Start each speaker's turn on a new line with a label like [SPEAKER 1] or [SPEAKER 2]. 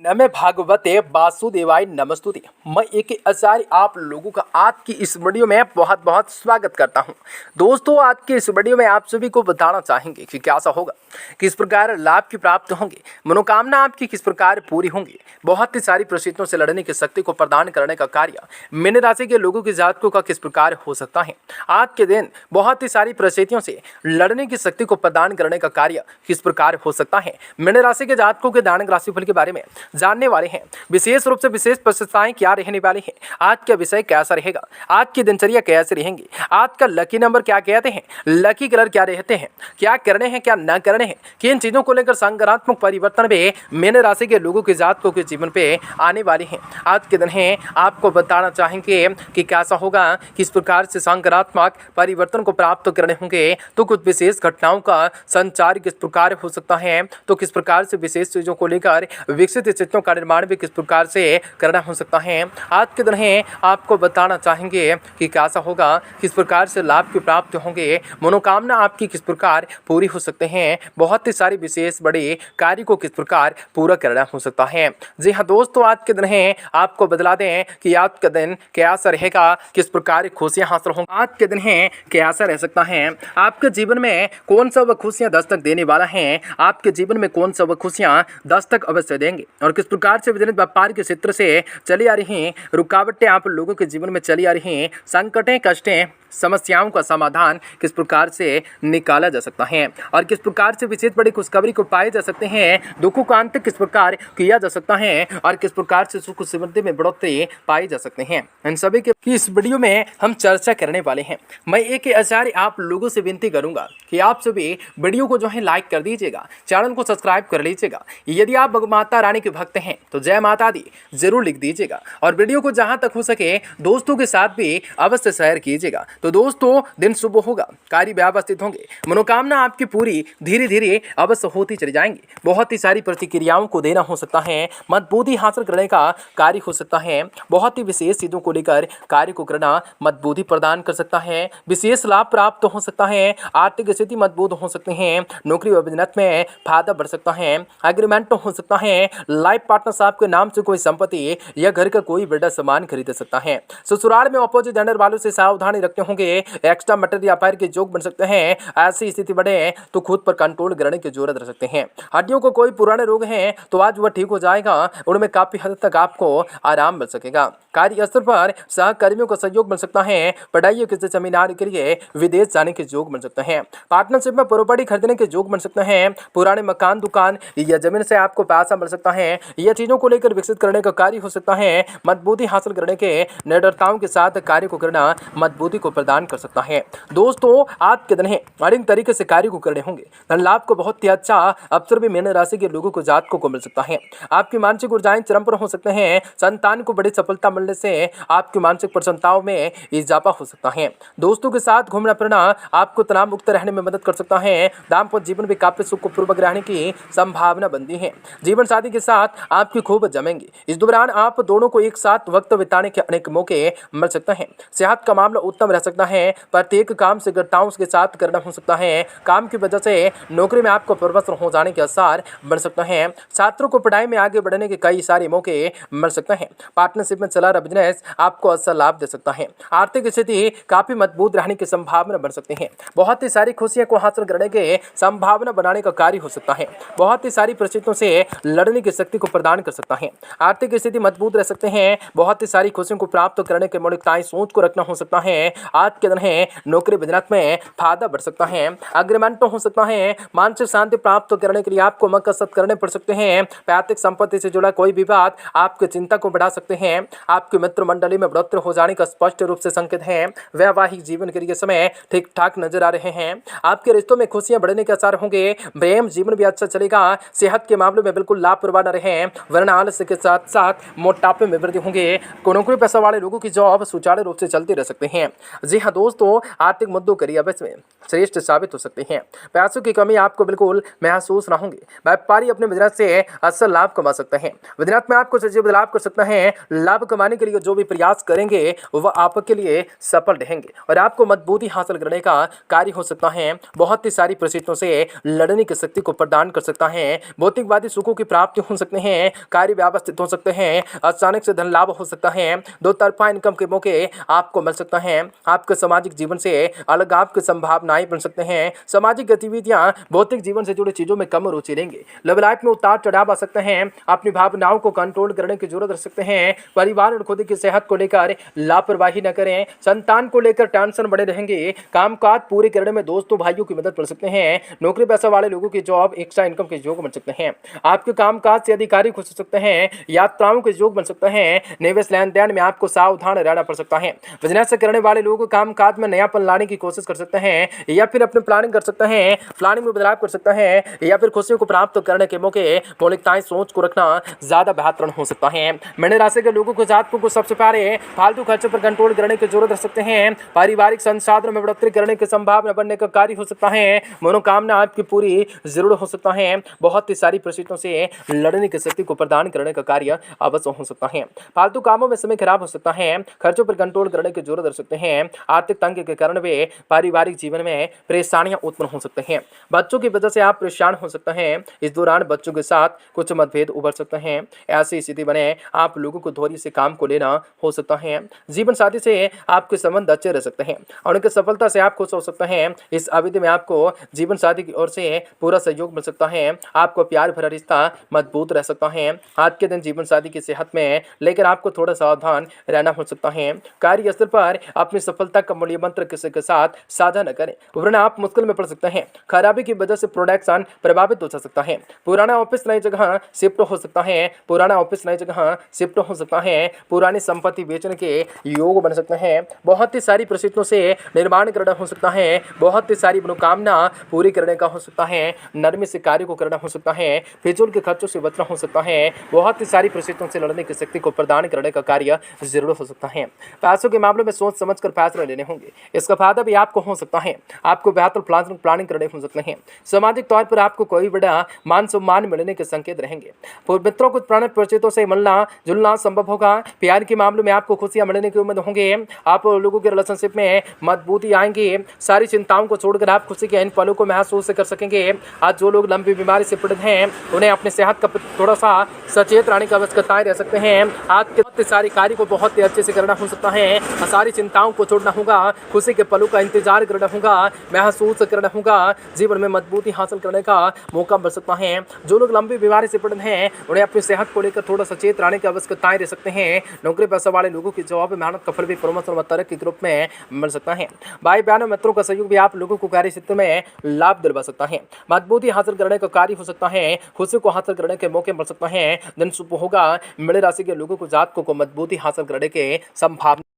[SPEAKER 1] नमे भागवते वासुदेवाय नमस्तुते। मैं एक आचार्य आप लोगों का आज की इस वीडियो में बहुत बहुत स्वागत करता हूं। दोस्तों, आज की इस वीडियो में आप सभी को बताना चाहेंगे कि कैसा होगा, किस प्रकार लाभ की प्राप्त होंगे, मनोकामना आपकी किस प्रकार पूरी होंगी, बहुत ही सारी परिस्थितियों से लड़ने की शक्ति को प्रदान करने का कार्य मीन राशि के लोगों की जातकों का किस प्रकार हो सकता है। आज के दिन बहुत ही सारी परिस्थितियों से लड़ने की शक्ति को प्रदान करने का कार्य किस प्रकार हो सकता है। मीन राशि के जातकों के दैनिक राशिफल के बारे में जानने वाले हैं। विशेष रूप से विशेष प्रशंसाएं क्या रहने वाली हैं, आज का विषय कैसा रहेगा, आज की दिनचर्या कैसे रहेंगी, आज का लकी नंबर क्या कहते हैं, लकी कलर क्या रहते हैं, क्या करने हैं क्या न करने हैं, किन चीजों को लेकर सकारात्मक परिवर्तन भी मीन राशि के लोगों के जातकों के जीवन पे आने वाले हैं। आज के दिन है आपको बताना चाहेंगे कि कैसा होगा, किस प्रकार से सकारात्मक परिवर्तन को प्राप्त करने होंगे, तो कुछ विशेष घटनाओं का संचार किस प्रकार हो सकता है, तो किस प्रकार से विशेष चीजों को लेकर विकसित स्थितियों का निर्माण भी किस प्रकार से करना हो सकता है। आज के दिन है आपको बताना चाहेंगे कि कैसा होगा, किस प्रकार से लाभ की प्राप्ति होंगे, मनोकामना आपकी किस प्रकार पूरी हो सकते हैं, बहुत ही सारी विशेष बड़े कार्य को किस प्रकार पूरा करना हो सकता है। जी हाँ दोस्तों, आज के दिन है आपको बतला दें कि आज का दिन कैसा रहेगा, किस प्रकार खुशियां हासिल होंगी। आज के दिन है कैसा रह सकता है, आपके जीवन में कौन सा वह खुशियां दस्तक देने वाला है, आपके जीवन में कौन सा वह खुशियां दस्तक अवश्य देंगे, और किस प्रकार से बिजनेस व्यापार के क्षेत्र से चली आ रही रुकावटें आप लोगों के जीवन में चली आ रही संकटें कष्टें समस्याओं का समाधान किस प्रकार से निकाला जा सकता है, और किस प्रकार से विशेष बड़ी खुशखबरी को पाए जा सकते हैं, दुखों का अंत किस प्रकार किया जा सकता है, और किस प्रकार से सुख समृद्धि में बढ़ोतरी पाई जा सकते हैं। इन सभी के इस वीडियो में हम चर्चा करने वाले हैं। मैं एक आचार्य आप लोगों से विनती करूंगा कि आप सभी वीडियो को जो है लाइक कर दीजिएगा, चैनल को सब्सक्राइब कर लीजिएगा। यदि आप माता रानी के भक्त हैं तो जय माता दी जरूर लिख दीजिएगा, और वीडियो को जहां तक हो सके दोस्तों के साथ भी अवश्य शेयर कीजिएगा। तो दोस्तों, दिन शुभ होगा, कार्य व्यवस्थित होंगे, मनोकामना आपकी पूरी धीरे धीरे अवश्य होती चली जाएंगी। बहुत ही सारी प्रतिक्रियाओं को देना हो सकता है, मजबूती हासिल करने का कार्य हो सकता है, बहुत ही विशेष चीजों को लेकर कार्य को करना मजबूती प्रदान कर सकता है, विशेष लाभ प्राप्त हो सकता है, आर्थिक स्थिति मजबूत हो सकते हैं, नौकरी व बिजनेस में फायदा बढ़ सकता है, एग्रीमेंट हो सकता है, लाइफ पार्टनर साहब के नाम से कोई संपत्ति या घर का कोई बड़ा सामान खरीद सकता है, ससुराल में अपोजिट जेंडर वालों से सावधानी रखते होंगे, एक्स्ट्रा मटेरियल अफायर के योग बन सकते हैं, ऐसी स्थिति बढ़े तो खुद पर कंट्रोल करने की जरूरत रख सकते हैं। हड्डियों को कोई पुराने रोग हैं तो आज वह ठीक हो जाएगा, उनमें काफी हद तक आपको आराम मिल सकेगा। कार्य स्तर पर सहकर्मियों का सहयोग मिल सकता है, पढ़ाई किसी सेमिनार के लिए विदेश जाने के योग बन सकते हैं, पार्टनरशिप में प्रॉपर्टी खरीदने के योग बन सकते हैं, पुराने मकान दुकान या जमीन से आपको पैसा मिल सकता है, यह चीजों को लेकर विकसित करने का कार्य हो सकता है, मजबूती हासिल करने के निडरताओं के साथ कार्य को करना मजबूती को प्रदान कर सकता है। दोस्तों, आज के दिन है अनेक तरीके से कार्य को करने होंगे, धन लाभ को बहुत ही अच्छा अवसर भी मीन राशि के लोगों को जातकों को मिल सकता है, आपकी मानसिक ऊर्जाएं चरम पर हो सकते हैं, संतान को बड़ी सफलता मिलने से आपकी मानसिक प्रसन्नताओं में इजाफा हो सकता है, दोस्तों के साथ घूमना फिरना आपको तनाव मुक्त रहने में मदद कर सकता है, दाम्पत्य जीवन भी काफी सुखपूर्वक रहने की संभावना बनती है, जीवन साथी के साथ आपकी खूब जमेंगे, इस दौरान आप दोनों को एक साथ वक्त बिताने के अनेक मौके मिल सकते हैं, सेहत का मामला उत्तम रह सकता है, प्रत्येक काम से गट्टाओं के साथ करना हो सकता है, काम की वजह से नौकरी में आपको प्रोफेसर हो जाने के आसार बन सकता है, छात्रों को पढ़ाई में आगे बढ़ने के कई सारे मौके मिल सकते हैं, पार्टनरशिप में चला रहा बिजनेस आपको अच्छा लाभ दे सकता है, आर्थिक स्थिति काफी मजबूत रहने की संभावना बन सकती है, बहुत ही सारी खुशियां को हासिल करने के संभावना बनाने का कार्य हो सकता है, बहुत ही सारी परिस्थितियों से लड़ने की शक्ति को प्रदान कर सकता है, आर्थिक स्थिति मजबूत रह सकते हैं, बहुत ही सारी खुशियों को प्राप्त करने के मौलिकताएं सोच को रखना हो सकता है, आज के दिन है नौकरी बिजनेस में फायदा बढ़ सकता है, एग्रीमेंट हो सकता है, मानसिक शांति प्राप्त करने के लिए आपको मकसद करने पड़ सकते हैं, पैतृक संपत्ति से जुड़ा कोई विवाद आपकी चिंता को बढ़ा सकते हैं, आपके मित्र मंडली में बढ़ोतरी हो जाने का स्पष्ट रूप से संकेत है, वैवाहिक जीवन के लिए समय ठीक ठाक नजर आ रहे हैं, आपके रिश्तों में खुशियां बढ़ने के आसार होंगे, प्रेम जीवन भी अच्छा चलेगा, सेहत के मामले में बिल्कुल लापरवाह न रहे, वरना आलस्य के साथ साथ मोटापे में वृद्धि होंगे, नौकरी पेशा वाले लोगों की जॉब सुचारू रूप से चलती रह सकते हैं। जी हाँ दोस्तों, आर्थिक मुद्दों के लिए में श्रेष्ठ साबित हो सकते हैं, पैसों की कमी आपको बिल्कुल महसूस ना होंगे, व्यापारी अपने बिजनेस से असल लाभ कमा सकते हैं, बिजनेस में आपको सजीव लाभ कर सकता है, लाभ कमाने के लिए जो भी प्रयास करेंगे वह आपके लिए सफल रहेंगे और आपको मजबूती हासिल करने का कार्य हो सकता है। बहुत ही सारी परिस्थितियों से लड़ने की शक्ति को प्रदान कर सकता है। भौतिकवादी सुखों की प्राप्ति हो सकते हैं, कार्य व्यवस्थित हो सकते हैं, अचानक से धन लाभ हो सकता है, दो तरफा इनकम के मौके आपको मिल सकता है। आपके सामाजिक जीवन से अलग आपकी संभावनाएं बन सकते हैं। सामाजिक गतिविधियां भौतिक जीवन से जुड़ी चीजों में कम रुचि लेंगे। लव लाइफ में उतार चढ़ाव आ सकते हैं। अपनी भावनाओं को कंट्रोल करने की जरूरत रख सकते हैं। परिवार और खुद की सेहत को लेकर लापरवाही न करें। संतान को लेकर टेंशन बने रहेंगे। कामकाज पूरे करने में दोस्तों भाइयों की मदद कर सकते हैं। नौकरी पेशा वाले लोगों की जॉब एक्स्ट्रा इनकम के योग बन सकते हैं। आपके कामकाज से अधिकारी खुश हो सकते हैं। यात्राओं के योग बन सकते हैं। निवेश लेन देन में आपको सावधान रहना पड़ सकता है। बिजनेस करने वाले लोग कामकाज में नयापन लाने की कोशिश कर सकते हैं या फिर अपनी प्लानिंग कर सकते हैं, प्लानिंग में बदलाव कर सकता है या फिर खुशियों को प्राप्त करने के मौके मौलिकताएं सोच को रखना ज्यादा बेहतर हो सकता है। मेष राशि के लोगों को जातकों को सबसे पहले फालतू खर्चों पर कंट्रोल करने की जरूरत रख सकते हैं। पारिवारिक संसाधनों में बढ़ोतरी करने की संभावना बनने का कार्य हो सकता है। मनोकामना आपकी पूरी जरूर हो सकता है। बहुत ही सारी परिस्थितियों से लड़ने की शक्ति को प्रदान करने का कार्य अवश्य हो सकता है। फालतू कामों में समय खराब हो सकता है। खर्चों पर कंट्रोल करने की जरूरत रख सकते हैं। आर्थिक तंगी के कारण वे पारिवारिक जीवन में परेशानियां उत्पन्न हो सकते हैं। बच्चों की वजह से आप परेशान हो सकते हैं। इस दौरान बच्चों के साथ कुछ मतभेद उभर सकते हैं। ऐसी स्थिति बने आप लोगों को धैर्य से काम को लेना हो सकता है। जीवन साथी से आपके संबंध अच्छे रह सकते हैं और उनकी सफलता से आप खुश हो सकते हैं। इस अवधि में आपको जीवन साथी की ओर से पूरा सहयोग मिल सकता है। आपको प्यार भरा रिश्ता मजबूत रह सकता है। आज के दिन जीवन साथी की सेहत में लेकर आपको थोड़ा सावधान रहना हो सकता है। कार्यस्थल पर अपनी सफलता का मूल्य मंत्र किसी के साथ साझा न करें वरना आप मुश्किल में पड़ सकते हैं। खराबी की वजह से प्रोडक्शन प्रभावित हो सकता है। पुराना ऑफिस नई जगह शिफ्ट हो सकता है। पुराना ऑफिस नई जगह शिफ्ट हो सकता है। पुरानी संपत्ति बेचने के योग बन सकते हैं। बहुत ही सारी परिस्थितियों से निर्माण करना हो सकता है। बहुत ही सारी मनोकामना पूरी करने का हो सकता है। नरमी से कार्य को करना हो सकता है। फिजूल के खर्चों से बचना हो सकता है। बहुत ही सारी परिस्थितियों से लड़ने की शक्ति को प्रदान करने का कार्य जरूर हो सकता है। पैसों के मामले में सोच समझ कर फैसले लेने होंगे। इसका फायदा भी आपको हो सकता है। आपको बेहतर प्लानिंग करने हो सकते हैं। सामाजिक तौर पर आपको कोई बड़ा मान सम्मान मिलने के संकेत रहेंगे। मित्रों को पुराने परिचितों से मिलना जुलना संभव होगा। प्यार के मामले में आपको खुशियां मिलने की उम्मीद होंगे। आप लोगों के रिलेशनशिप में मजबूती आएंगी। सारी चिंताओं को छोड़कर आप खुशी के इन पलों को महसूस कर सकेंगे। आज जो लोग लंबी बीमारी से पीड़ित हैं उन्हें अपनी सेहत का थोड़ा सा सचेत रहने की आवश्यकताएं रह सकते हैं। आज के बहुत सारे कार्य को बहुत ही अच्छे से करना हो सकता है। सारी चिंताओं को छोड़ना होगा। खुशी के पलों का इंतजार करना होगा, महसूस करना होगा। जीवन में मजबूती हासिल करने का मौका मिल सकता है। जो लोग लंबी बीमारी से पीड़ित हैं उन्हें अपनी सेहत को लेकर थोड़ा सचेत रहने की आवश्यकताएं रह सकते हैं। नौकरी पेशा वाले लोगों की जवाब मेहनत का फल भी प्रमोशन व तरक्की के रूप में मिल सकता है। भाई बहनों मित्रों का सहयोग भी आप लोगों को कार्य क्षेत्र में लाभ दिलवा सकता है। मजबूती हासिल करने का कार्य हो सकता है। खुशी को हासिल करने के मौके मिल सकता है। दिन शुभ होगा। मेष राशि के लोगों को जातकों को मजबूती हासिल करने के संभावना